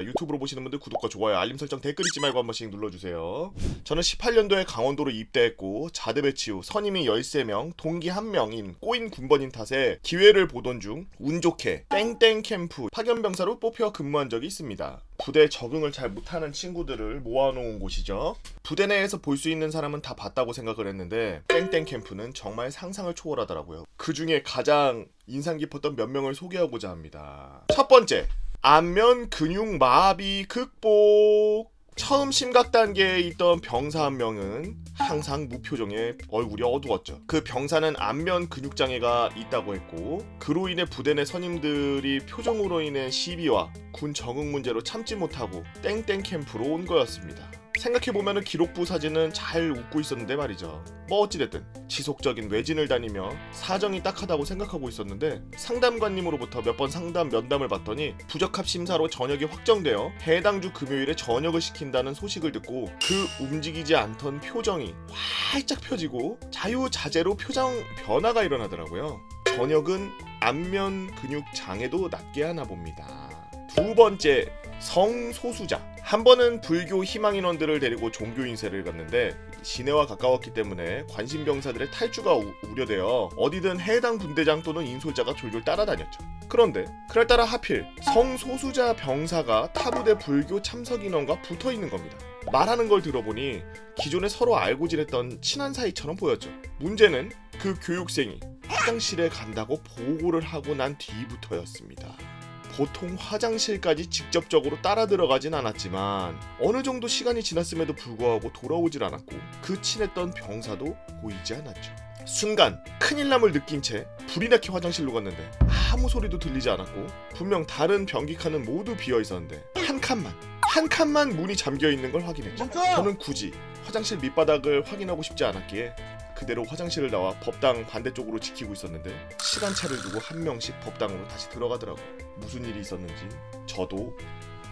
유튜브로 보시는 분들 구독과 좋아요, 알림 설정, 댓글 잊지 말고 한 번씩 눌러주세요. 저는 18년도에 강원도로 입대했고 자대 배치 후 선임이 13명, 동기 1명인 꼬인 군번인 탓에 기회를 보던 중 운 좋게 땡땡 캠프 파견병사로 뽑혀 근무한 적이 있습니다. 부대에 적응을 잘 못하는 친구들을 모아놓은 곳이죠. 부대 내에서 볼 수 있는 사람은 다 봤다고 생각을 했는데 땡땡 캠프는 정말 상상을 초월하더라고요. 그 중에 가장 인상 깊었던 몇 명을 소개하고자 합니다. 첫 번째, 안면 근육 마비 극복. 처음 심각 단계에 있던 병사 한 명은 항상 무표정에 얼굴이 어두웠죠. 그 병사는 안면 근육 장애가 있다고 했고 그로 인해 부대 내 선임들이 표정으로 인해 시비와 군 적응 문제로 참지 못하고 땡땡 캠프로 온 거였습니다. 생각해보면 기록부 사진은 잘 웃고 있었는데 말이죠. 뭐 어찌됐든 지속적인 외진을 다니며 사정이 딱하다고 생각하고 있었는데 상담관님으로부터 몇 번 상담 면담을 받더니 부적합 심사로 전역이 확정되어 해당 주 금요일에 전역을 시킨다는 소식을 듣고 그 움직이지 않던 표정이 활짝 펴지고 자유자재로 표정 변화가 일어나더라고요. 전역은 안면 근육 장애도 낫게 하나 봅니다. 두 번째, 성소수자. 한 번은 불교 희망인원들을 데리고 종교 인쇄를 갔는데 시내와 가까웠기 때문에 관심병사들의 탈주가 우려되어 어디든 해당 분대장 또는 인솔자가 졸졸 따라다녔죠. 그런데 그날따라 하필 성소수자 병사가 타부대 불교 참석인원과 붙어있는 겁니다. 말하는 걸 들어보니 기존에 서로 알고 지냈던 친한 사이처럼 보였죠. 문제는 그 교육생이 화장실에 간다고 보고를 하고 난 뒤부터였습니다. 보통 화장실까지 직접적으로 따라 들어가진 않았지만 어느 정도 시간이 지났음에도 불구하고 돌아오질 않았고 그 친했던 병사도 보이지 않았죠. 순간 큰일남을 느낀 채 불이 나게 화장실로 갔는데 아무 소리도 들리지 않았고 분명 다른 변기 칸은 모두 비어 있었는데 한 칸만 문이 잠겨 있는 걸 확인했죠. 저는 굳이 화장실 밑바닥을 확인하고 싶지 않았기에 그대로 화장실을 나와 법당 반대쪽으로 지키고 있었는데 시간차를 두고 한 명씩 법당으로 다시 들어가더라고요. 무슨 일이 있었는지 저도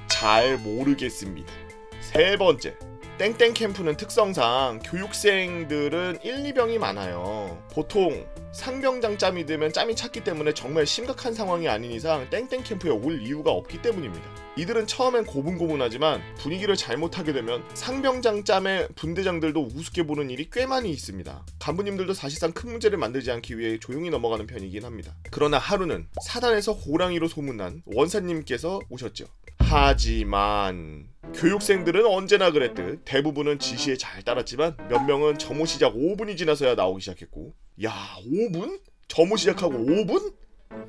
잘 모르겠습니다. 세 번째, 땡땡 캠프는 특성상 교육생들은 1, 2병이 많아요. 보통 상병장 짬이 들면 짬이 찼기 때문에 정말 심각한 상황이 아닌 이상 땡땡 캠프에 올 이유가 없기 때문입니다. 이들은 처음엔 고분고분하지만 분위기를 잘못하게 되면 상병장 짬의 분대장들도 우습게 보는 일이 꽤 많이 있습니다. 간부님들도 사실상 큰 문제를 만들지 않기 위해 조용히 넘어가는 편이긴 합니다. 그러나 하루는 사단에서 호랑이로 소문난 원사님께서 오셨죠. 하지만 교육생들은 언제나 그랬듯 대부분은 지시에 잘 따랐지만 몇 명은 점호 시작 5분이 지나서야 나오기 시작했고, 야 5분? 점호 시작하고 5분?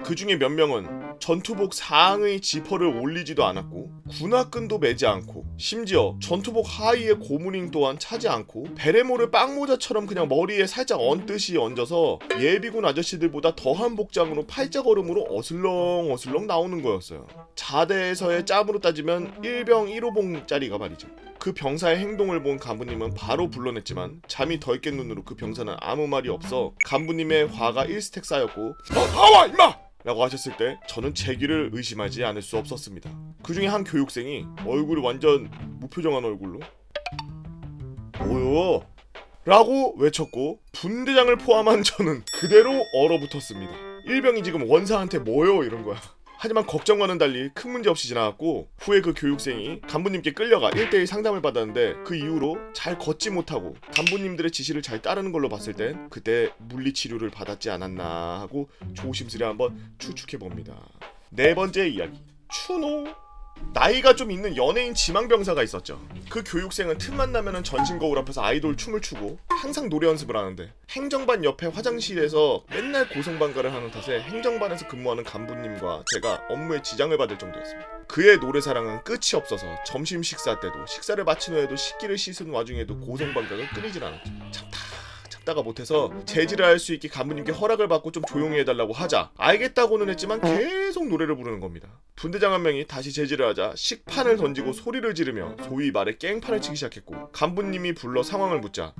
그 중에 몇 명은 전투복 상의 지퍼를 올리지도 않았고 군화끈도 매지 않고 심지어 전투복 하의에 고무링 또한 차지 않고 베레모를 빵모자처럼 그냥 머리에 살짝 얹듯이 얹어서 예비군 아저씨들보다 더한 복장으로 팔자걸음으로 어슬렁어슬렁 나오는 거였어요. 자대에서의 짬으로 따지면 1병 1호봉짜리가 말이죠. 그 병사의 행동을 본 간부님은 바로 불러냈지만 잠이 덜 깬 눈으로 그 병사는 아무 말이 없어 간부님의 화가 1스택 쌓였고 나와 임마! 라고 하셨을 때 저는 제 귀를 의심하지 않을 수 없었습니다. 그 중에 한 교육생이 얼굴이 완전 무표정한 얼굴로 뭐요? 라고 외쳤고 분대장을 포함한 저는 그대로 얼어붙었습니다. 1병이 지금 원사한테 뭐요? 이런 거야. 하지만 걱정과는 달리 큰 문제 없이 지나갔고 후에 그 교육생이 간부님께 끌려가 1대1 상담을 받았는데 그 이후로 잘 걷지 못하고 간부님들의 지시를 잘 따르는 걸로 봤을 땐 그때 물리치료를 받았지 않았나 하고 조심스레 한번 추측해봅니다. 네 번째 이야기, 추노. 나이가 좀 있는 연예인 지망병사가 있었죠. 그 교육생은 틈만 나면은 전신거울 앞에서 아이돌 춤을 추고 항상 노래 연습을 하는데 행정반 옆에 화장실에서 맨날 고성방가를 하는 탓에 행정반에서 근무하는 간부님과 제가 업무에 지장을 받을 정도였습니다. 그의 노래사랑은 끝이 없어서 점심 식사 때도 식사를 마친 후에도 식기를 씻은 와중에도 고성방가가 끊이질 않았죠. 참다가 못해서 제지를 할 수 있게 간부님께 허락을 받고 좀 조용히 해달라고 하자 알겠다고는 했지만 계속 노래를 부르는 겁니다. 분대장 한 명이 다시 제지를 하자 식판을 던지고 소리를 지르며 소위 말해 깽판을 치기 시작했고 간부님이 불러 상황을 묻자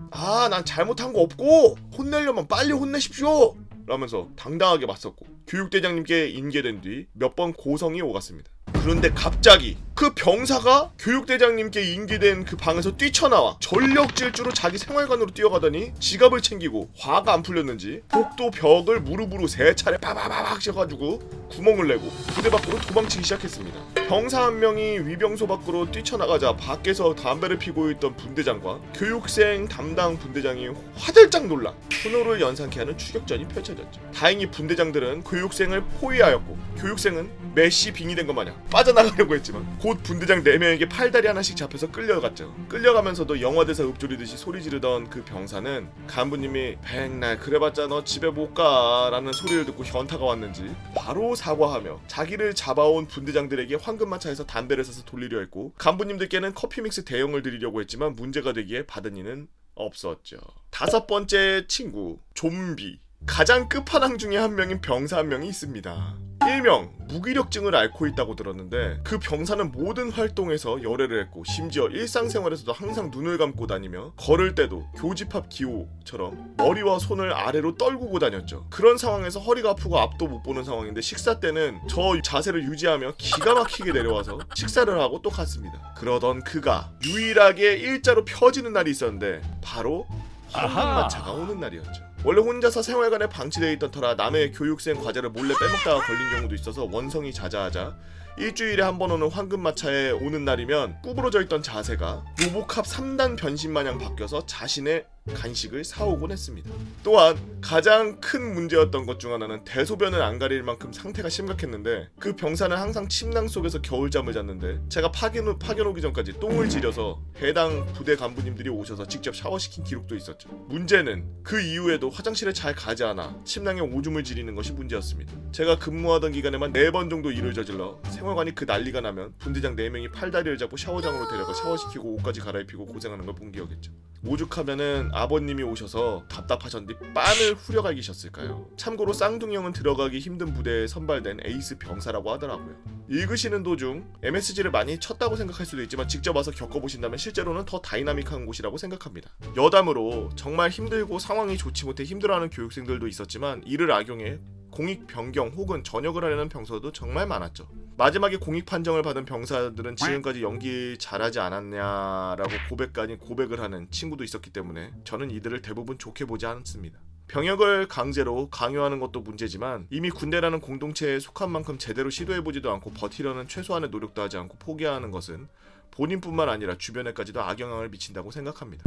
난 잘못한 거 없고 혼내려면 빨리 혼내십시오! 라면서 당당하게 맞섰고 교육대장님께 인계된 뒤 몇 번 고성이 오갔습니다. 그런데 갑자기 그 병사가 교육대장님께 인계된 그 방에서 뛰쳐나와 전력 질주로 자기 생활관으로 뛰어가더니 지갑을 챙기고 화가 안 풀렸는지 복도 벽을 무릎으로 3차례 바바바박 쳐가지고 구멍을 내고 부대 밖으로 도망치기 시작했습니다. 병사 한 명이 위병소 밖으로 뛰쳐나가자 밖에서 담배를 피고 있던 분대장과 교육생 담당 분대장이 화들짝 놀라 분노를 연상케 하는 추격전이 펼쳐졌죠. 다행히 분대장들은 교육생을 포위하였고 교육생은 메시 빙이 된 것 마냥 빠져나가려고 했지만 곧 분대장 4명에게 팔다리 하나씩 잡혀서 끌려갔죠. 끌려가면서도 영화대사 읊조리듯이 소리 지르던 그 병사는 간부님이 백날 그래봤자 너 집에 못 가 라는 소리를 듣고 현타가 왔는지 바로 사과하며 자기를 잡아온 분대장들에게 황금마차에서 담배를 사서 돌리려 했고 간부님들께는 커피 믹스 대용을 드리려고 했지만 문제가 되기에 받은 이는 없었죠. 5번째 친구 좀비. 가장 끝판왕 중에 한 명인 병사 한 명이 있습니다. 일명 무기력증을 앓고 있다고 들었는데 그 병사는 모든 활동에서 열애를 했고 심지어 일상생활에서도 항상 눈을 감고 다니며 걸을 때도 교집합 기호처럼 머리와 손을 아래로 떨구고 다녔죠. 그런 상황에서 허리가 아프고 앞도 못 보는 상황인데 식사 때는 저 자세를 유지하며 기가 막히게 내려와서 식사를 하고 또 갔습니다. 그러던 그가 유일하게 일자로 펴지는 날이 있었는데 바로 황금마차가 오는 날이었죠. 원래 혼자서 생활관에 방치되어 있던 터라 남의 교육생 과제를 몰래 빼먹다가 걸린 경우도 있어서 원성이 자자하자 일주일에 한 번 오는 황금마차에 오는 날이면 구부러져 있던 자세가 로보캅 3단 변신 마냥 바뀌어서 자신의 간식을 사오곤 했습니다. 또한 가장 큰 문제였던 것 중 하나는 대소변을 안 가릴 만큼 상태가 심각했는데 그 병사는 항상 침낭 속에서 겨울잠을 잤는데 제가 파견 오기 전까지 똥을 지려서 해당 부대 간부님들이 오셔서 직접 샤워시킨 기록도 있었죠. 문제는 그 이후에도 화장실에 잘 가지 않아 침낭에 오줌을 지리는 것이 문제였습니다. 제가 근무하던 기간에만 4번 정도 일을 저질러 생활관이 그 난리가 나면 분대장 4명이 팔다리를 잡고 샤워장으로 데려가 샤워시키고 옷까지 갈아입히고 고생하는 걸 본 기억이겠죠. 오죽하면은 아버님이 오셔서 답답하셨는데 빤을 후려갈기셨을까요? 참고로 쌍둥이형은 들어가기 힘든 부대에 선발된 에이스 병사라고 하더라고요. 읽으시는 도중 MSG를 많이 쳤다고 생각할 수도 있지만 직접 와서 겪어보신다면 실제로는 더 다이나믹한 곳이라고 생각합니다. 여담으로 정말 힘들고 상황이 좋지 못해 힘들어하는 교육생들도 있었지만 이를 악용해 공익 변경 혹은 전역을 하려는 병사도 정말 많았죠. 마지막에 공익 판정을 받은 병사들은 지금까지 연기 잘하지 않았냐라고 고백 아닌 고백을 하는 친구도 있었기 때문에 저는 이들을 대부분 좋게 보지 않습니다. 병역을 강제로 강요하는 것도 문제지만 이미 군대라는 공동체에 속한 만큼 제대로 시도해보지도 않고 버티려는 최소한의 노력도 하지 않고 포기하는 것은 본인뿐만 아니라 주변에까지도 악영향을 미친다고 생각합니다.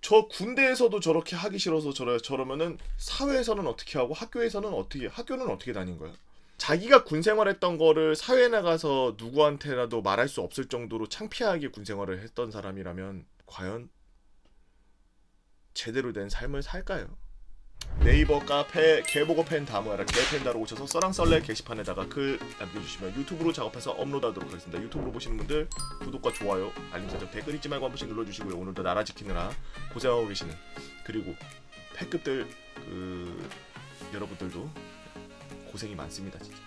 저 군대에서도 저렇게 하기 싫어서 저러면은 사회에서는 어떻게 하고 학교는 어떻게 다닌 거야? 자기가 군 생활했던 거를 사회에 나가서 누구한테라도 말할 수 없을 정도로 창피하게 군 생활을 했던 사람이라면 과연 제대로 된 삶을 살까요? 네이버 카페 개보고 팬 다모야라 개팬다로 오셔서 써랑썰레 게시판에다가 글 남겨주시면 유튜브로 작업해서 업로드하도록 하겠습니다. 유튜브로 보시는 분들 구독과 좋아요, 알림 설정, 댓글 잊지 말고 한 번씩 눌러주시고요. 오늘도 나라 지키느라 고생하고 계시는 그리고 패급들 여러분들도 고생이 많습니다. 진짜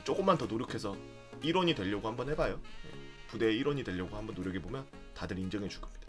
조금만 더 노력해서 일원이 되려고 한번 해봐요. 부대의 일원이 되려고 한번 노력해보면 다들 인정해줄 겁니다.